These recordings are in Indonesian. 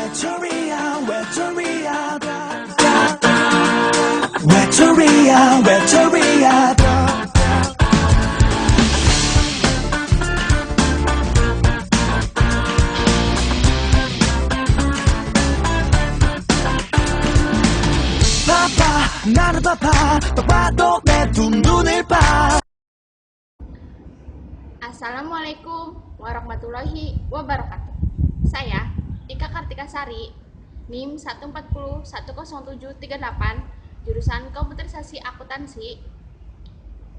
Wetoria. 나는 바빠도 내 두 눈을 봐. Assalamualaikum warahmatullahi wabarakatuh. Saya Ika Kartika Sari, NIM 140-10738, jurusan Komputerisasi Akuntansi.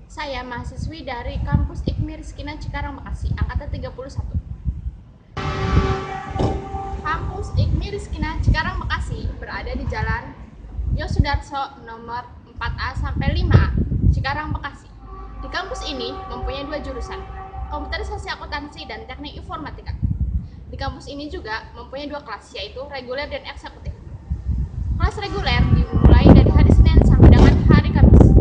Saya mahasiswi dari kampus IKMI Rizkina Cikarang Bekasi, angkatan 31. Kampus IKMI Rizkina Cikarang Bekasi berada di Jalan Yosudarso nomor 4A sampai 5A, Cikarang Bekasi. Di kampus ini mempunyai dua jurusan, Komputerisasi Akuntansi dan Teknik Informatika. Di kampus ini juga mempunyai dua kelas, yaitu reguler dan eksekutif. Kelas reguler dimulai dari hari Senin sampai dengan hari Kamis,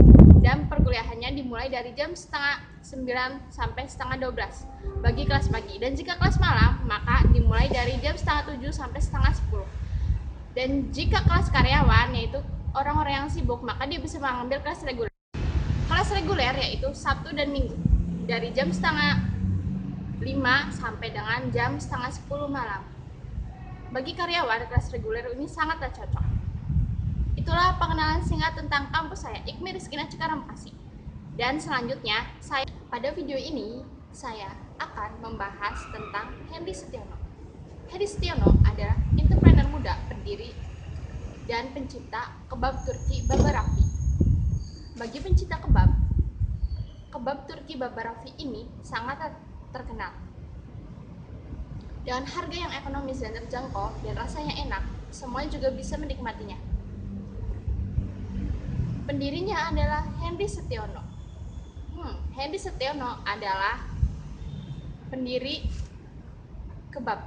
dan perkuliahannya dimulai dari jam setengah 9 sampai setengah 12 bagi kelas pagi, dan jika kelas malam maka dimulai dari jam setengah 7 sampai setengah 10. Dan jika kelas karyawan, yaitu orang-orang yang sibuk, maka dia bisa mengambil kelas reguler. Kelas reguler yaitu Sabtu dan Minggu, dari jam setengah 5 sampai dengan jam setengah 10 malam. Bagi karyawan, kelas reguler ini sangatlah cocok. Itulah pengenalan singkat tentang kampus saya, IKMI Rizkina Cikarang Bekasi. Dan selanjutnya, pada video ini, saya akan membahas tentang Hendy Setiono. Hendy Setiono adalah entrepreneur muda, pendiri dan pencipta kebab Turki Baba Raffi. Bagi pencinta kebab, kebab Turki Baba Raffi ini sangat terkenal. Dengan harga yang ekonomis dan terjangkau dan rasanya enak, semua juga bisa menikmatinya. Pendirinya adalah Hendy Setiono. Hendy Setiono adalah pendiri kebab.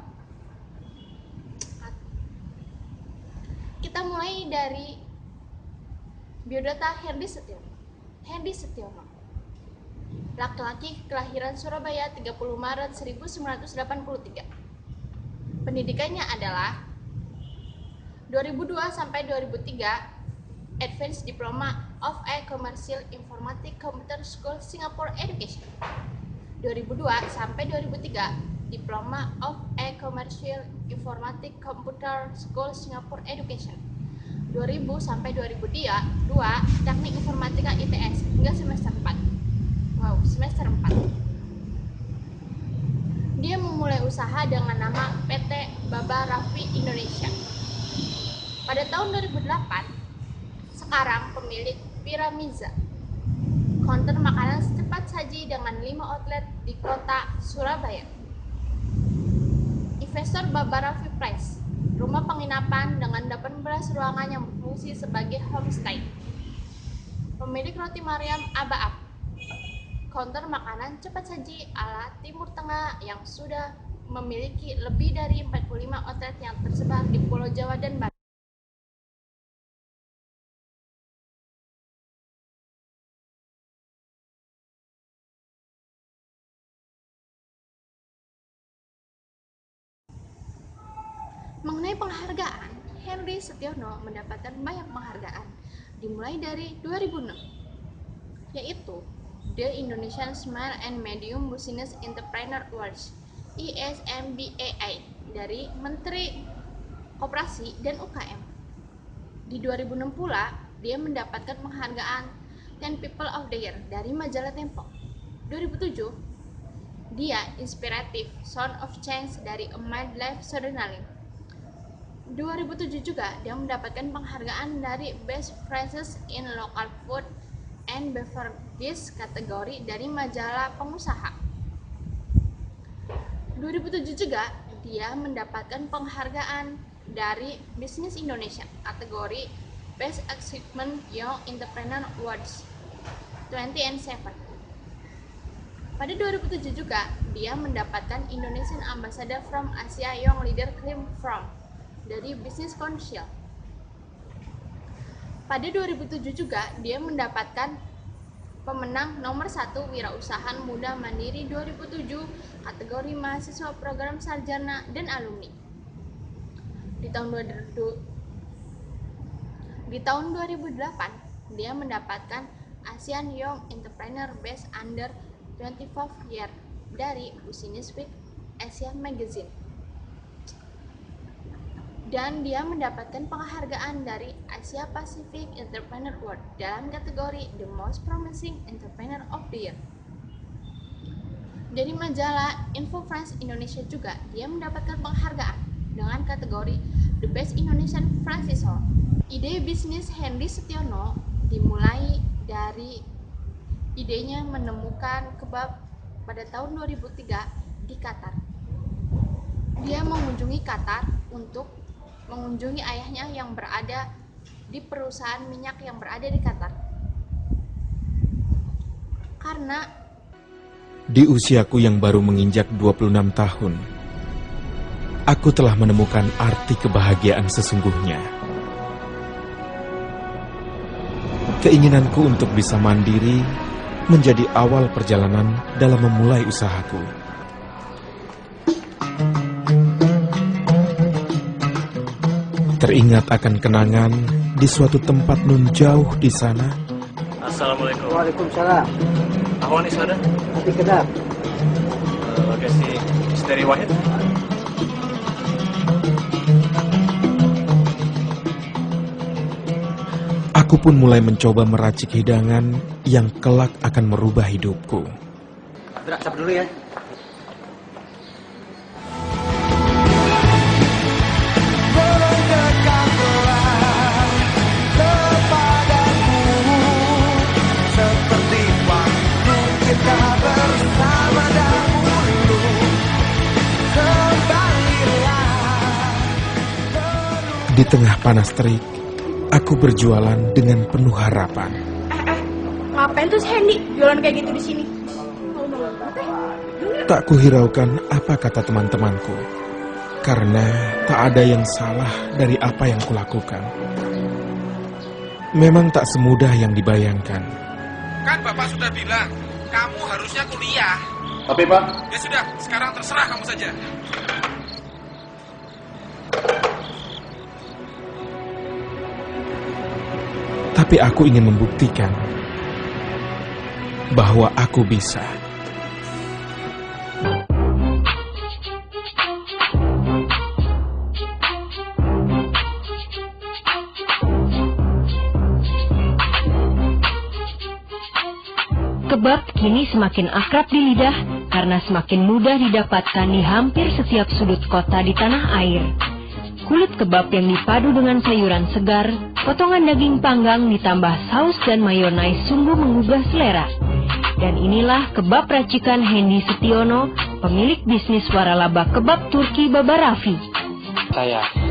Kita mulai dari biodata Hendy Setiono. Hendy Setiono, laki-laki kelahiran Surabaya 30 Maret 1983. Pendidikannya adalah 2002 sampai 2003 Advanced Diploma of a Commercial Informatic Computer School Singapore Education. 2002 sampai 2003 Diploma of a Commercial Informatic Computer School Singapore Education. 2000 sampai 2002 Teknik Informatika ITS hingga semester 4. Semester 4. Dia memulai usaha dengan nama PT Baba Raffi Indonesia. Pada tahun 2008, sekarang pemilik Piramiza, counter makanan cepat saji dengan 5 outlet di kota Surabaya. Investor Baba Raffi Place, rumah penginapan dengan 18 ruangan yang berfungsi sebagai homestay. Pemilik Roti Mariam Aba-Ab, counter makanan cepat saji ala Timur Tengah yang sudah memiliki lebih dari 45 outlet yang tersebar di Pulau Jawa dan Bali. Mengenai penghargaan, Hendy Setiono mendapatkan banyak penghargaan, dimulai dari 2006, yaitu The Indonesian Small and Medium Business Entrepreneur Awards (ISMBAI) dari Menteri Koperasi dan UKM. Di 2006 pula, dia mendapatkan penghargaan 10 People of the Year dari majalah Tempo. 2007, dia Inspirative Son of Change dari A Mind Life Journaling. 2007 juga dia mendapatkan penghargaan dari Best Phrases in Local Food and Beverages kategori dari majalah Pengusaha. 2007 juga dia mendapatkan penghargaan dari Bisnis Indonesia kategori Best Achievement Young Entrepreneur Awards 2007. Pada 2007 juga dia mendapatkan Indonesian Ambassador from Asia Young Leader Claim from dari Business Council. Pada 2007 juga dia mendapatkan pemenang nomor 1 Wirausahaan Muda Mandiri 2007 kategori mahasiswa program sarjana dan alumni. Di tahun 2008, dia mendapatkan Asian Young Entrepreneur Best Under 25 Year dari Business Week Asia Magazine. Dan dia mendapatkan penghargaan dari Asia Pacific Entrepreneur Award dalam kategori The Most Promising Entrepreneur of the Year. Dari majalah Info France Indonesia juga, dia mendapatkan penghargaan dengan kategori The Best Indonesian Franchisor. Ide bisnis Hendy Setiono dimulai dari idenya menemukan kebab pada tahun 2003 di Qatar. Dia mengunjungi Qatar untuk mengunjungi ayahnya yang berada di perusahaan minyak yang berada di Qatar. Karena di usiaku yang baru menginjak 26 tahun, aku telah menemukan arti kebahagiaan sesungguhnya. Keinginanku untuk bisa mandiri menjadi awal perjalanan dalam memulai usahaku. Teringat akan kenangan di suatu tempat nun jauh di sana. Assalamualaikum. Waalaikumsalam. Ahwan Isada. Kopi kedap. Lokasi Misteri Wahid. Aku pun mulai mencoba meracik hidangan yang kelak akan merubah hidupku. Gerak, sap dulu ya. Melengkaplah kepadaku seperti waktu kita bersama dahulu. Kembalilah. Di tengah panas terik, aku berjualan dengan penuh harapan. ngapain tuh si Hendy jualan kayak gitu di sini? Tak kuhiraukan apa kata teman-temanku, karena tak ada yang salah dari apa yang kulakukan. Memang tak semudah yang dibayangkan. Kan Bapak sudah bilang, kamu harusnya kuliah. Tapi Pak, Ya sudah, sekarang terserah kamu saja. Tapi aku ingin membuktikan bahwa aku bisa. Kebab kini semakin akrab di lidah karena semakin mudah didapatkan di hampir setiap sudut kota di tanah air. Kulit kebab yang dipadu dengan sayuran segar, potongan daging panggang ditambah saus dan mayonaise sungguh menggugah selera. Dan inilah kebab racikan Hendy Setiono, pemilik bisnis waralaba kebab Turki Baba Raffi.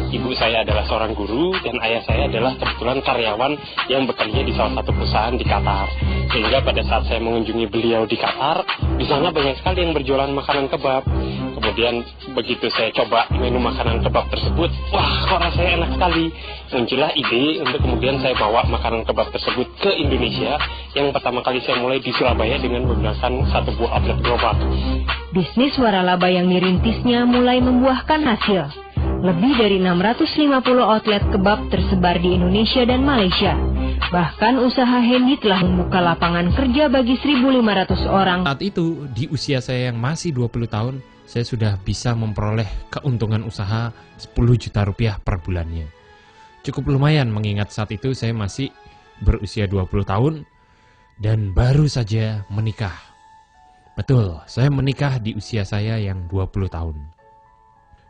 Ibu saya adalah seorang guru dan ayah saya adalah kebetulan karyawan yang bekerja di salah satu perusahaan di Qatar. Sehingga pada saat saya mengunjungi beliau di Qatar, di sana banyak sekali yang berjualan makanan kebab. Kemudian begitu saya coba menu makanan kebab tersebut, wah kok rasanya enak sekali. Muncullah ide untuk kemudian saya bawa makanan kebab tersebut ke Indonesia. Yang pertama kali saya mulai di Surabaya dengan menggunakan satu buah outlet gerobak. Bisnis waralaba yang dirintisnya mulai membuahkan hasil. Lebih dari 650 outlet kebab tersebar di Indonesia dan Malaysia. Bahkan usaha Hendy telah membuka lapangan kerja bagi 1.500 orang. Saat itu, di usia saya yang masih 20 tahun, saya sudah bisa memperoleh keuntungan usaha 10 juta rupiah per bulannya. Cukup lumayan mengingat saat itu saya masih berusia 20 tahun dan baru saja menikah. Betul, saya menikah di usia saya yang 20 tahun.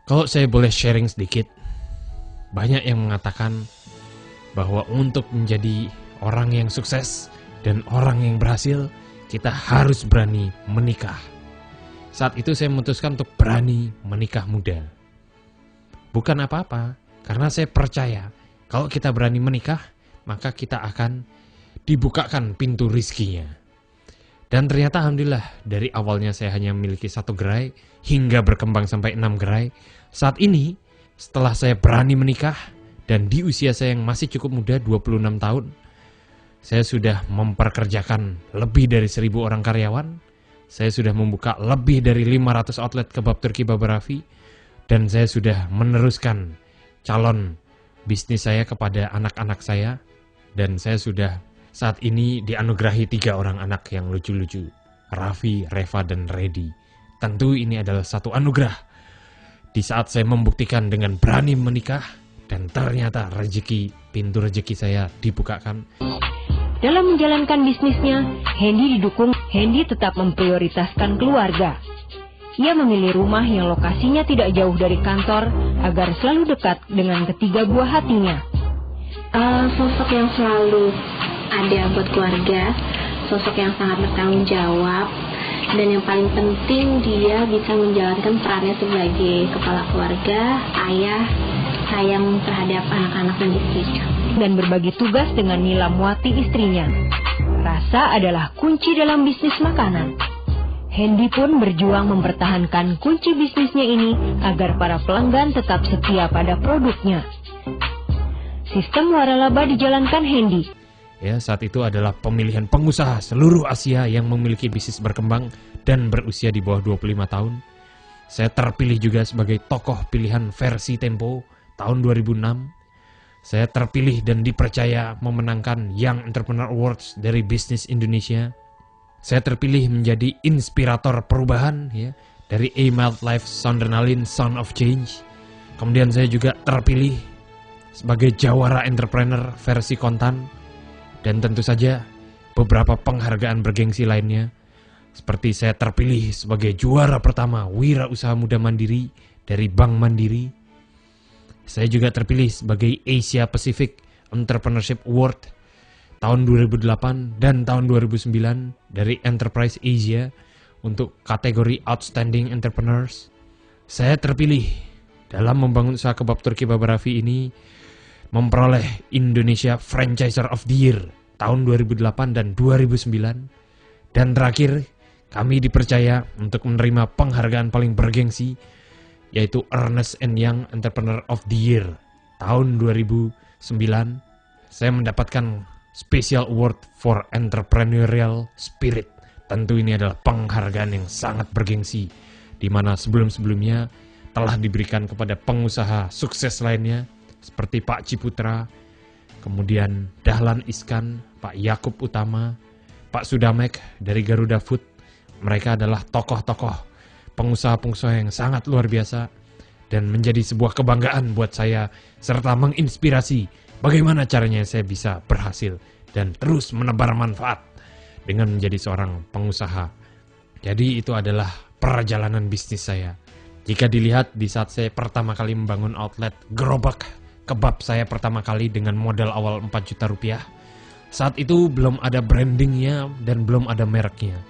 Kalau saya boleh sharing sedikit, banyak yang mengatakan bahwa untuk menjadi orang yang sukses dan orang yang berhasil, kita harus berani menikah. Saat itu saya memutuskan untuk berani menikah muda. Bukan apa-apa, karena saya percaya kalau kita berani menikah, maka kita akan dibukakan pintu rizkinya. Dan ternyata alhamdulillah, dari awalnya saya hanya memiliki 1 gerai, hingga berkembang sampai 6 gerai. Saat ini, setelah saya berani menikah, dan di usia saya yang masih cukup muda, 26 tahun, saya sudah memperkerjakan lebih dari 1.000 orang karyawan, saya sudah membuka lebih dari 500 outlet kebab Turki Baba Raffi, dan saya sudah meneruskan calon bisnis saya kepada anak-anak saya. Dan saya sudah saat ini dianugerahi 3 orang anak yang lucu-lucu. Raffi, Reva, dan Reddy. Tentu ini adalah satu anugerah. Di saat saya membuktikan dengan berani menikah, dan ternyata pintu rezeki saya dibukakan. Dalam menjalankan bisnisnya, Hendy tetap memprioritaskan keluarga. Ia memilih rumah yang lokasinya tidak jauh dari kantor agar selalu dekat dengan ketiga buah hatinya. Sosok yang selalu ada buat keluarga, sosok yang sangat bertanggung jawab, dan yang paling penting dia bisa menjalankan perannya sebagai kepala keluarga, ayah, sayang terhadap anak-anak dan istrinya. Dan berbagi tugas dengan Nilamwati istrinya. Rasa adalah kunci dalam bisnis makanan. Hendy pun berjuang mempertahankan kunci bisnisnya ini agar para pelanggan tetap setia pada produknya. Sistem waralaba dijalankan Hendy. Ya, saat itu adalah pemilihan pengusaha seluruh Asia yang memiliki bisnis berkembang dan berusia di bawah 25 tahun. Saya terpilih juga sebagai tokoh pilihan versi Tempo tahun 2006. Saya terpilih dan dipercaya memenangkan Young Entrepreneur Awards dari Bisnis Indonesia. Saya terpilih menjadi inspirator perubahan ya dari A-Malt Life Sondernalin Sound of Change. Kemudian saya juga terpilih sebagai jawara entrepreneur versi Kontan. Dan tentu saja beberapa penghargaan bergengsi lainnya. Seperti saya terpilih sebagai juara pertama Wira Usaha Muda Mandiri dari Bank Mandiri. Saya juga terpilih sebagai Asia Pacific Entrepreneurship Award tahun 2008 dan tahun 2009 dari Enterprise Asia untuk kategori Outstanding Entrepreneurs. Saya terpilih dalam membangun usaha kebab Turki Baba Raffi ini memperoleh Indonesia Franchiser of the Year tahun 2008 dan 2009. Dan terakhir, kami dipercaya untuk menerima penghargaan paling bergengsi yaitu Ernst & Young Entrepreneur of the Year tahun 2009. Saya mendapatkan Special Award for Entrepreneurial Spirit. Tentu ini adalah penghargaan yang sangat bergengsi, di mana sebelum-sebelumnya telah diberikan kepada pengusaha sukses lainnya seperti Pak Ciputra, kemudian Dahlan Iskan, Pak Yakub Utama, Pak Sudamek dari Garuda Food. Mereka adalah tokoh-tokoh pengusaha-pengusaha yang sangat luar biasa dan menjadi sebuah kebanggaan buat saya serta menginspirasi bagaimana caranya saya bisa berhasil dan terus menebar manfaat dengan menjadi seorang pengusaha. Jadi itu adalah perjalanan bisnis saya. Jika dilihat di saat saya pertama kali membangun outlet gerobak kebab saya pertama kali dengan modal awal 4 juta rupiah, saat itu belum ada brandingnya dan belum ada mereknya.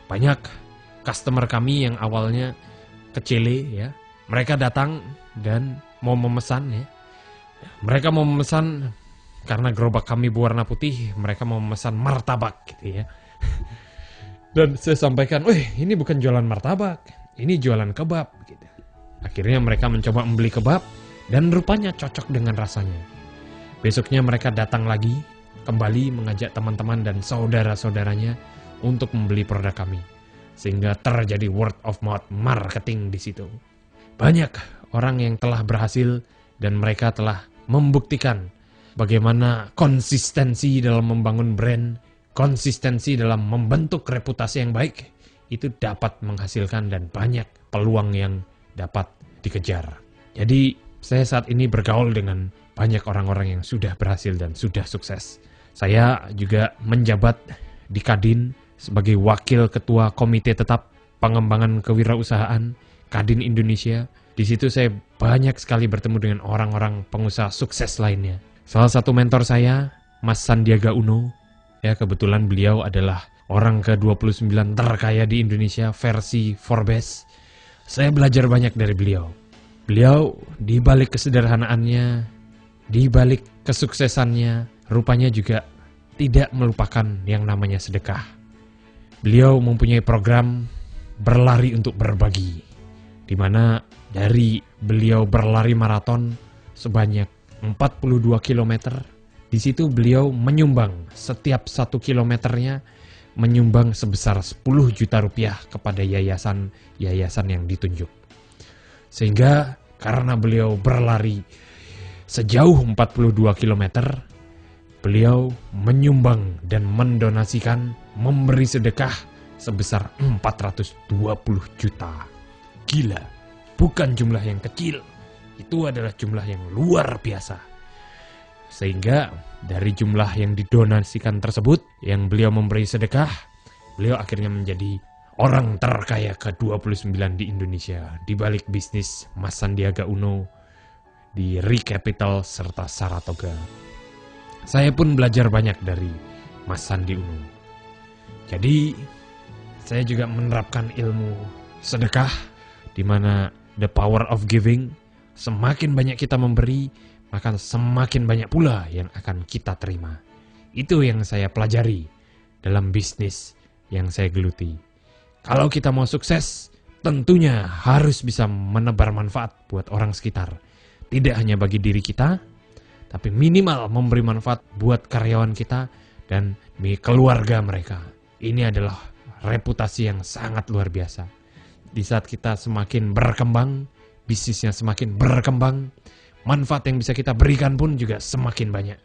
Banyak customer kami yang awalnya kecele ya, mereka datang dan mau memesan ya. Mereka mau memesan karena gerobak kami berwarna putih, mereka mau memesan martabak gitu ya. Dan saya sampaikan, ini bukan jualan martabak, ini jualan kebab gitu. Akhirnya mereka mencoba membeli kebab dan rupanya cocok dengan rasanya. Besoknya mereka datang lagi, kembali mengajak teman-teman dan saudara-saudaranya untuk membeli produk kami. Sehingga terjadi word of mouth marketing di situ. Banyak orang yang telah berhasil dan mereka telah membuktikan bagaimana konsistensi dalam membangun brand, konsistensi dalam membentuk reputasi yang baik, itu dapat menghasilkan dan banyak peluang yang dapat dikejar. Jadi saya saat ini bergaul dengan banyak orang-orang yang sudah berhasil dan sudah sukses. Saya juga menjabat di Kadin sebagai Wakil Ketua Komite Tetap Pengembangan Kewirausahaan Kadin Indonesia. Di situ saya banyak sekali bertemu dengan orang-orang pengusaha sukses lainnya. Salah satu mentor saya, Mas Sandiaga Uno. Ya, kebetulan beliau adalah orang ke-29 terkaya di Indonesia versi Forbes. Saya belajar banyak dari beliau. Beliau di balik kesederhanaannya, di balik kesuksesannya, rupanya juga tidak melupakan yang namanya sedekah. Beliau mempunyai program berlari untuk berbagi, di mana dari beliau berlari maraton sebanyak 42 km, di situ beliau menyumbang setiap 1 kilometernya menyumbang sebesar 10 juta rupiah kepada yayasan-yayasan yang ditunjuk. Sehingga karena beliau berlari Sejauh 42 km, beliau menyumbang dan mendonasikan, memberi sedekah sebesar 420 juta. Gila, bukan jumlah yang kecil. Itu adalah jumlah yang luar biasa. Sehingga dari jumlah yang didonasikan tersebut, yang beliau memberi sedekah, beliau akhirnya menjadi orang terkaya ke-29 di Indonesia, di balik bisnis Mas Sandiaga Uno di Re-Capital serta Saratoga. Saya pun belajar banyak dari Mas Sandi Uno. Jadi saya juga menerapkan ilmu sedekah, di mana the power of giving, semakin banyak kita memberi, maka semakin banyak pula yang akan kita terima. Itu yang saya pelajari dalam bisnis yang saya geluti. Kalau kita mau sukses, tentunya harus bisa menebar manfaat buat orang sekitar. Tidak hanya bagi diri kita, tapi minimal memberi manfaat buat karyawan kita dan keluarga mereka. Ini adalah reputasi yang sangat luar biasa. Di saat kita semakin berkembang, bisnisnya semakin berkembang, manfaat yang bisa kita berikan pun juga semakin banyak.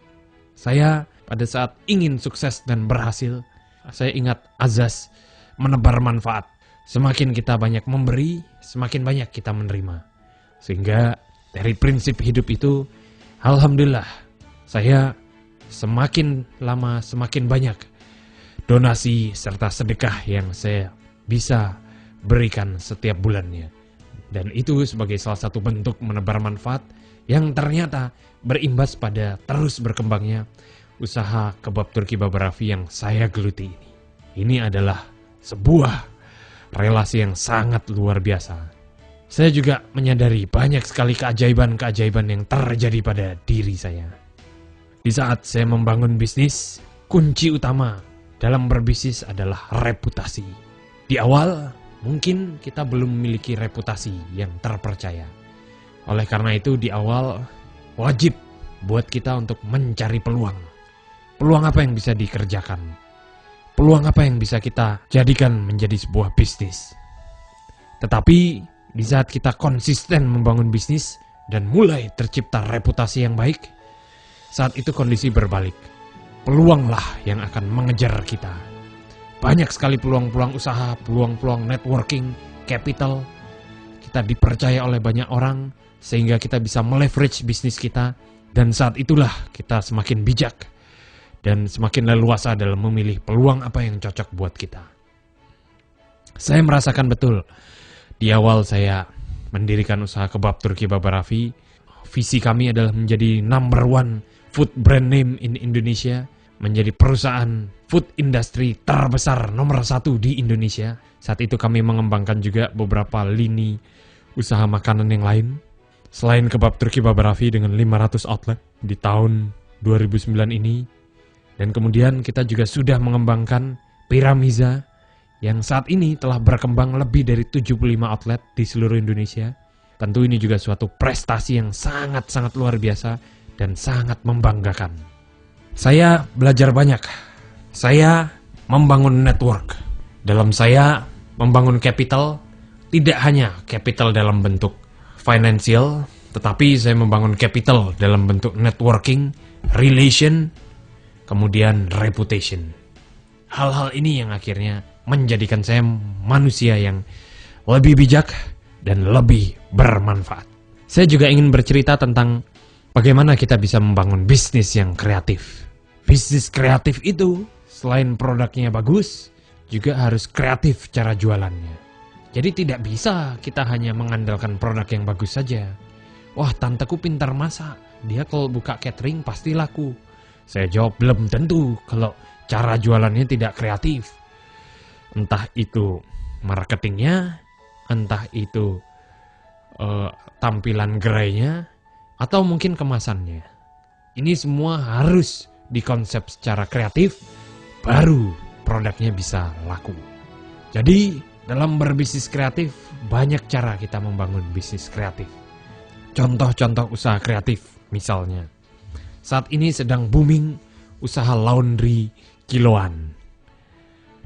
Saya pada saat ingin sukses dan berhasil, saya ingat azas menebar manfaat. Semakin kita banyak memberi, semakin banyak kita menerima. Sehingga dari prinsip hidup itu, alhamdulillah, saya semakin lama semakin banyak donasi serta sedekah yang saya bisa berikan setiap bulannya. Dan itu sebagai salah satu bentuk menebar manfaat yang ternyata berimbas pada terus berkembangnya usaha kebab Turki Baba-Raffi yang saya geluti ini. Ini adalah sebuah relasi yang sangat luar biasa. Saya juga menyadari banyak sekali keajaiban-keajaiban yang terjadi pada diri saya. Di saat saya membangun bisnis, kunci utama dalam berbisnis adalah reputasi. Di awal, mungkin kita belum memiliki reputasi yang terpercaya. Oleh karena itu di awal wajib buat kita untuk mencari peluang. Peluang apa yang bisa dikerjakan? Peluang apa yang bisa kita jadikan menjadi sebuah bisnis? Tetapi di saat kita konsisten membangun bisnis dan mulai tercipta reputasi yang baik, saat itu kondisi berbalik. Peluanglah yang akan mengejar kita. Banyak sekali peluang-peluang usaha, peluang-peluang networking, capital. Kita dipercaya oleh banyak orang sehingga kita bisa meleverage bisnis kita, dan saat itulah kita semakin bijak dan semakin leluasa dalam memilih peluang apa yang cocok buat kita. Saya merasakan betul di awal saya mendirikan usaha kebab Turki Baba-Raffi, visi kami adalah menjadi number one food brand name in Indonesia, menjadi perusahaan food industry terbesar nomor 1 di Indonesia. Saat itu kami mengembangkan juga beberapa lini usaha makanan yang lain. Selain kebab Turki Baba-Raffi dengan 500 outlet di tahun 2009 ini. Dan kemudian kita juga sudah mengembangkan Piramiza yang saat ini telah berkembang lebih dari 75 outlet di seluruh Indonesia. Tentu ini juga suatu prestasi yang sangat-sangat luar biasa dan sangat membanggakan. Saya belajar banyak. Saya membangun network. Dalam saya membangun capital, tidak hanya capital dalam bentuk financial, tetapi saya membangun capital dalam bentuk networking, relation, kemudian reputation. Hal-hal ini yang akhirnya menjadikan saya manusia yang lebih bijak dan lebih bermanfaat. Saya juga ingin bercerita tentang bagaimana kita bisa membangun bisnis yang kreatif. Bisnis kreatif itu selain produknya bagus, juga harus kreatif cara jualannya. Jadi tidak bisa kita hanya mengandalkan produk yang bagus saja. Wah, tanteku pintar masak, dia kalau buka catering pasti laku. Saya jawab belum tentu kalau cara jualannya tidak kreatif. Entah itu marketingnya, entah itu tampilan gerainya, atau mungkin kemasannya. Ini semua harus dikonsep secara kreatif, baru produknya bisa laku. Jadi dalam berbisnis kreatif, banyak cara kita membangun bisnis kreatif. Contoh-contoh usaha kreatif misalnya. Saat ini sedang booming usaha laundry kiloan.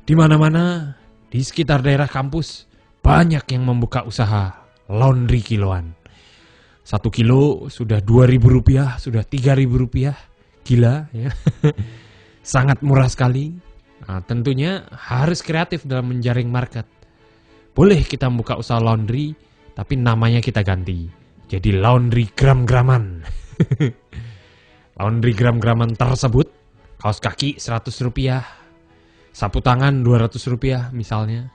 Di mana-mana, di sekitar daerah kampus, banyak yang membuka usaha laundry kiloan. 1 kilo sudah 2.000 rupiah, sudah 3.000 rupiah. Gila ya. Sangat murah sekali. Nah, tentunya harus kreatif dalam menjaring market. Boleh kita buka usaha laundry, tapi namanya kita ganti. Jadi laundry gram-graman. Laundry gram-graman tersebut, kaos kaki 100 rupiah, sapu tangan 200 rupiah misalnya.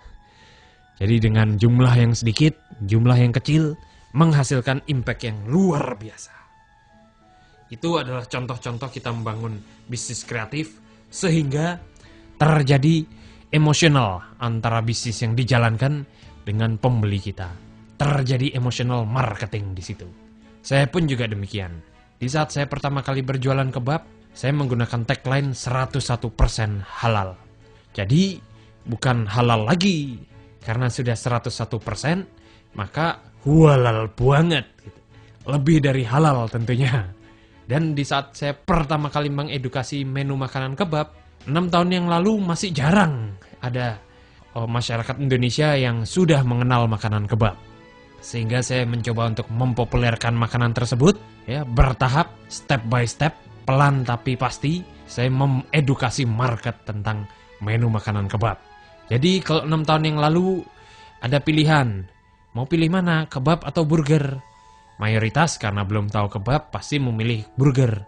Jadi dengan jumlah yang sedikit, jumlah yang kecil, menghasilkan impact yang luar biasa. Itu adalah contoh-contoh kita membangun bisnis kreatif sehingga terjadi emosional antara bisnis yang dijalankan dengan pembeli kita. Terjadi emosional marketing di situ. Saya pun juga demikian. Di saat saya pertama kali berjualan kebab, saya menggunakan tagline 101% halal. Jadi bukan halal lagi, karena sudah 101%, maka halal banget. Lebih dari halal tentunya. Dan di saat saya pertama kali mengedukasi menu makanan kebab, 6 tahun yang lalu masih jarang ada masyarakat Indonesia yang sudah mengenal makanan kebab. Sehingga saya mencoba untuk mempopulerkan makanan tersebut, ya, bertahap, step by step, pelan tapi pasti, saya mengedukasi market tentang menu makanan kebab. Jadi kalau 6 tahun yang lalu ada pilihan, mau pilih mana, kebab atau burger? Mayoritas karena belum tahu kebab pasti memilih burger.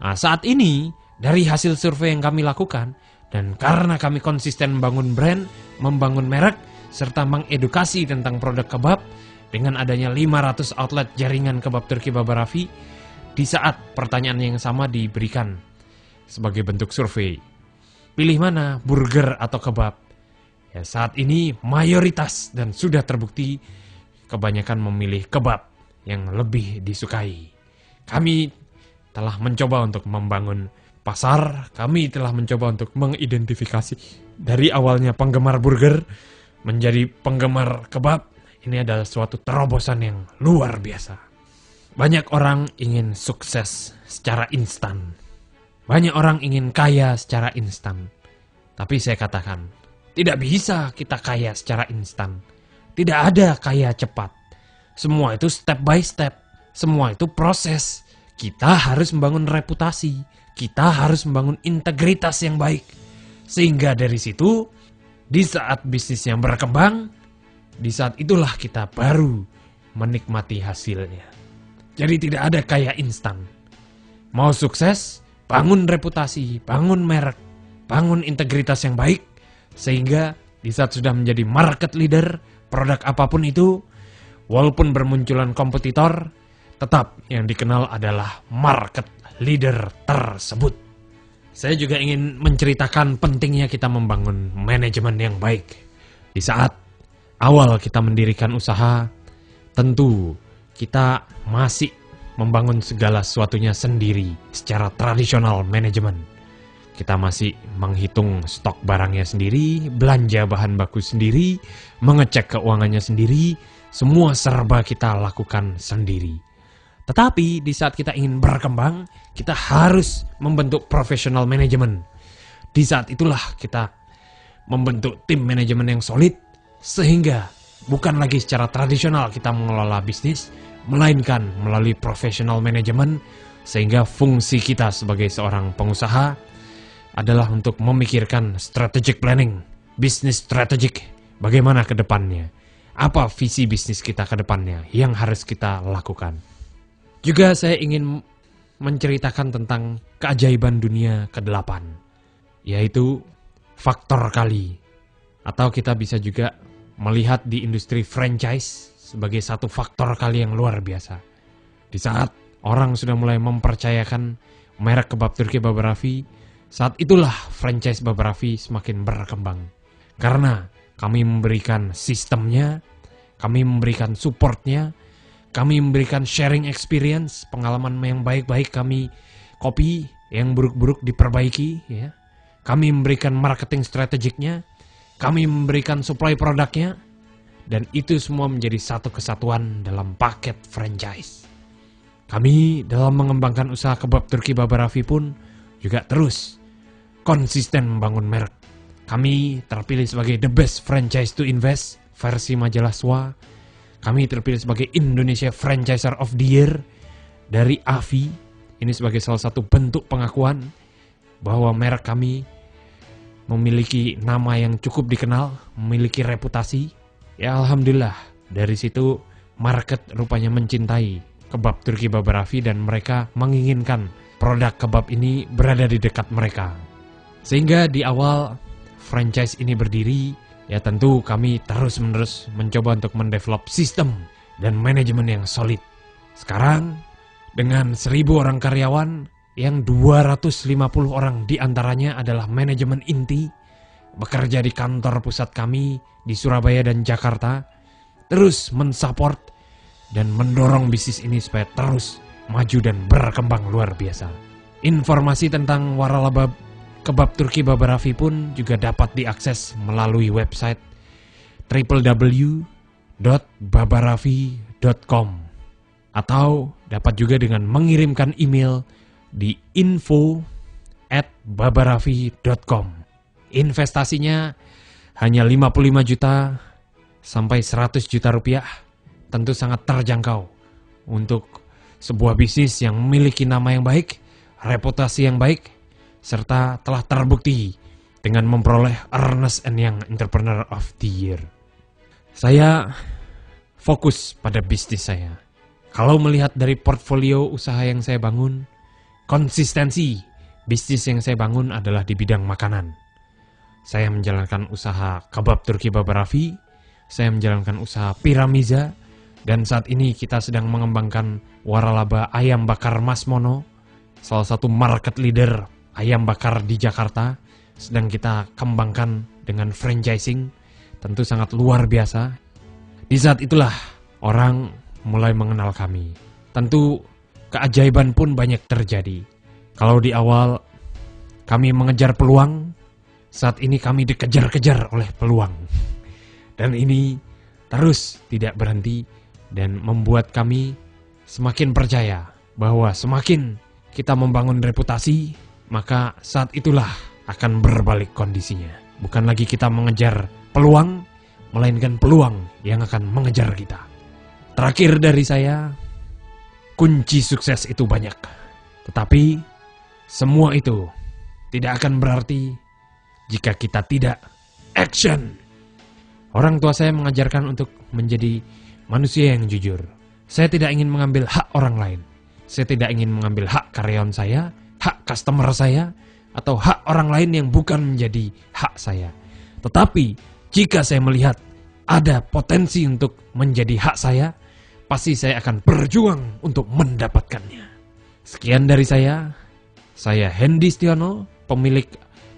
Nah, saat ini dari hasil survei yang kami lakukan dan karena kami konsisten membangun brand, membangun merek, serta mengedukasi tentang produk kebab dengan adanya 500 outlet jaringan kebab Turki Baba Raffi, di saat pertanyaan yang sama diberikan sebagai bentuk survei. Pilih mana, burger atau kebab? Ya, saat ini mayoritas dan sudah terbukti kebanyakan memilih kebab yang lebih disukai. Kami telah mencoba untuk membangun pasar, kami telah mencoba untuk mengidentifikasi dari awalnya penggemar burger menjadi penggemar kebab. Ini adalah suatu terobosan yang luar biasa. Banyak orang ingin sukses secara instan. Banyak orang ingin kaya secara instan. Tapi saya katakan, tidak bisa kita kaya secara instan. Tidak ada kaya cepat. Semua itu step by step. Semua itu proses. Kita harus membangun reputasi. Kita harus membangun integritas yang baik. Sehingga dari situ, di saat bisnis yang berkembang, di saat itulah kita baru menikmati hasilnya. Jadi tidak ada kaya instan. Mau sukses, bangun reputasi, bangun merek, bangun integritas yang baik. Sehingga di saat sudah menjadi market leader, produk apapun itu, walaupun bermunculan kompetitor, tetap yang dikenal adalah market leader tersebut. Saya juga ingin menceritakan pentingnya kita membangun manajemen yang baik. Di saat awal kita mendirikan usaha, tentu kita masih membangun segala sesuatunya sendiri secara tradisional manajemen. Kita masih menghitung stok barangnya sendiri, belanja bahan baku sendiri, mengecek keuangannya sendiri, semua serba kita lakukan sendiri. Tetapi di saat kita ingin berkembang, kita harus membentuk professional manajemen. Di saat itulah kita membentuk tim manajemen yang solid, sehingga bukan lagi secara tradisional kita mengelola bisnis, melainkan melalui professional manajemen, sehingga fungsi kita sebagai seorang pengusaha adalah untuk memikirkan strategic planning, business strategic, bagaimana ke depannya. Apa visi bisnis kita ke depannya yang harus kita lakukan. Juga saya ingin menceritakan tentang keajaiban dunia ke-8, yaitu faktor kali. Atau kita bisa juga melihat di industri franchise sebagai satu faktor kali yang luar biasa. Di saat orang sudah mulai mempercayakan merek kebab Turki Baba Raffi, saat itulah franchise Baba Raffi semakin berkembang. Karena kami memberikan sistemnya, kami memberikan supportnya, kami memberikan sharing experience, pengalaman yang baik-baik kami copy, yang buruk-buruk diperbaiki, ya. Kami memberikan marketing strategiknya, kami memberikan supply produknya, dan itu semua menjadi satu kesatuan dalam paket franchise. Kami dalam mengembangkan usaha kebab Turki Baba Raffi pun juga terus konsisten membangun merek. Kami terpilih sebagai the best franchise to invest versi majalah SWA. Kami terpilih sebagai Indonesia Franchiser of the Year dari AFI. Ini sebagai salah satu bentuk pengakuan bahwa merek kami memiliki nama yang cukup dikenal, memiliki reputasi. Ya alhamdulillah, dari situ market rupanya mencintai kebab Turki Baba Raffi dan mereka menginginkan produk kebab ini berada di dekat mereka. Sehingga di awal franchise ini berdiri, ya tentu kami terus-menerus mencoba untuk mendevelop sistem dan manajemen yang solid. Sekarang dengan 1.000 orang karyawan yang 250 orang diantaranya adalah manajemen inti, bekerja di kantor pusat kami di Surabaya dan Jakarta, terus mensupport dan mendorong bisnis ini supaya terus maju dan berkembang luar biasa. Informasi tentang waralaba kebab Turki Baba Raffi pun juga dapat diakses melalui website www.babaraffi.com atau dapat juga dengan mengirimkan email di info@babaraffi.com. Investasinya hanya 55 juta sampai 100 juta rupiah, tentu sangat terjangkau untuk sebuah bisnis yang memiliki nama yang baik, reputasi yang baik, serta telah terbukti dengan memperoleh Ernst & Young Entrepreneur of the Year. Saya fokus pada bisnis saya. Kalau melihat dari portfolio usaha yang saya bangun, konsistensi bisnis yang saya bangun adalah di bidang makanan. Saya menjalankan usaha kebab Turki Baba Raffi, saya menjalankan usaha Piramiza, dan saat ini kita sedang mengembangkan waralaba ayam bakar Mas Mono, salah satu market leader ayam bakar di Jakarta, sedang kita kembangkan dengan franchising, tentu sangat luar biasa. Di saat itulah orang mulai mengenal kami. Tentu keajaiban pun banyak terjadi. Kalau di awal kami mengejar peluang, saat ini kami dikejar-kejar oleh peluang. Dan ini terus tidak berhenti dan membuat kami semakin percaya bahwa semakin kita membangun reputasi, maka saat itulah akan berbalik kondisinya. Bukan lagi kita mengejar peluang, melainkan peluang yang akan mengejar kita. Terakhir dari saya, kunci sukses itu banyak. Tetapi semua itu tidak akan berarti jika kita tidak action. Orang tua saya mengajarkan untuk menjadi manusia yang jujur. Saya tidak ingin mengambil hak orang lain. Saya tidak ingin mengambil hak karyawan saya, hak customer saya, atau hak orang lain yang bukan menjadi hak saya. Tetapi jika saya melihat ada potensi untuk menjadi hak saya, pasti saya akan berjuang untuk mendapatkannya. Sekian dari saya Hendy Stiono, pemilik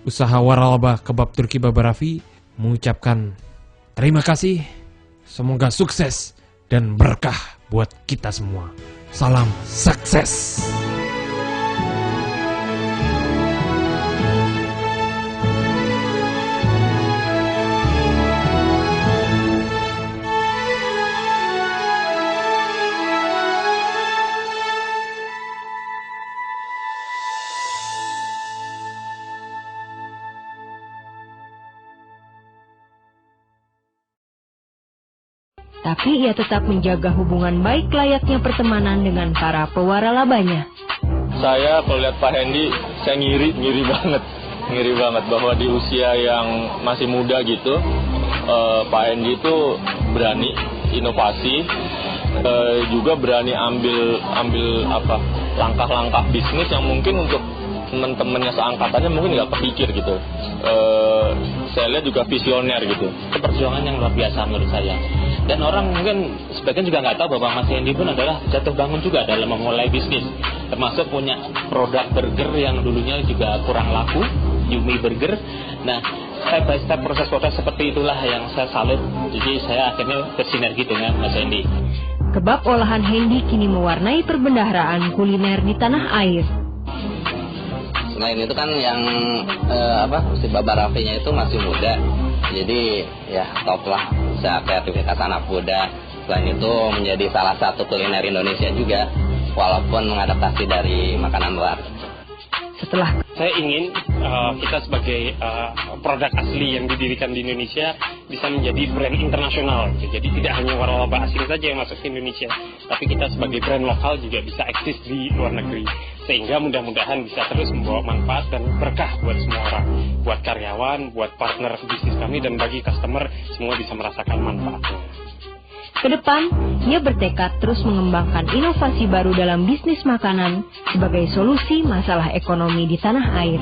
usaha waralaba kebab Turki Baba Raffi, mengucapkan terima kasih. Semoga sukses dan berkah buat kita semua. Salam sukses. Tapi ia tetap menjaga hubungan baik layaknya pertemanan dengan para pewaralabanya. Saya kalau lihat Pak Hendy, saya ngiri banget bahwa di usia yang masih muda gitu, Pak Hendy itu berani inovasi, juga berani ambil langkah-langkah bisnis yang mungkin untuk teman-temannya seangkatannya mungkin nggak kepikir gitu. Saya lihat juga visioner gitu. Perjuangan yang luar biasa menurut saya. Dan orang mungkin sebagian juga nggak tahu bahwa Mas Hendy pun adalah jatuh bangun juga dalam memulai bisnis. Termasuk punya produk burger yang dulunya juga kurang laku, Yumi Burger. Nah, step by step proses seperti itulah yang saya salut. Jadi saya akhirnya bersinergi dengan Mas Hendy. Kebab olahan Hendy kini mewarnai perbendaharaan kuliner di tanah air. Selain itu kan yang si Baba Raffi-nya itu masih muda, jadi ya top lah, bisa kreativitas anak muda. Selain itu menjadi salah satu kuliner Indonesia juga, walaupun mengadaptasi dari makanan luar. Setelah Saya ingin kita sebagai produk asli yang didirikan di Indonesia bisa menjadi brand internasional. Jadi tidak hanya waralaba asing saja yang masuk ke Indonesia, tapi kita sebagai brand lokal juga bisa eksis di luar negeri. Sehingga mudah-mudahan bisa terus membawa manfaat dan berkah buat semua orang. Buat karyawan, buat partner bisnis kami, dan bagi customer, semua bisa merasakan manfaatnya. Kedepan, ia bertekad terus mengembangkan inovasi baru dalam bisnis makanan sebagai solusi masalah ekonomi di tanah air.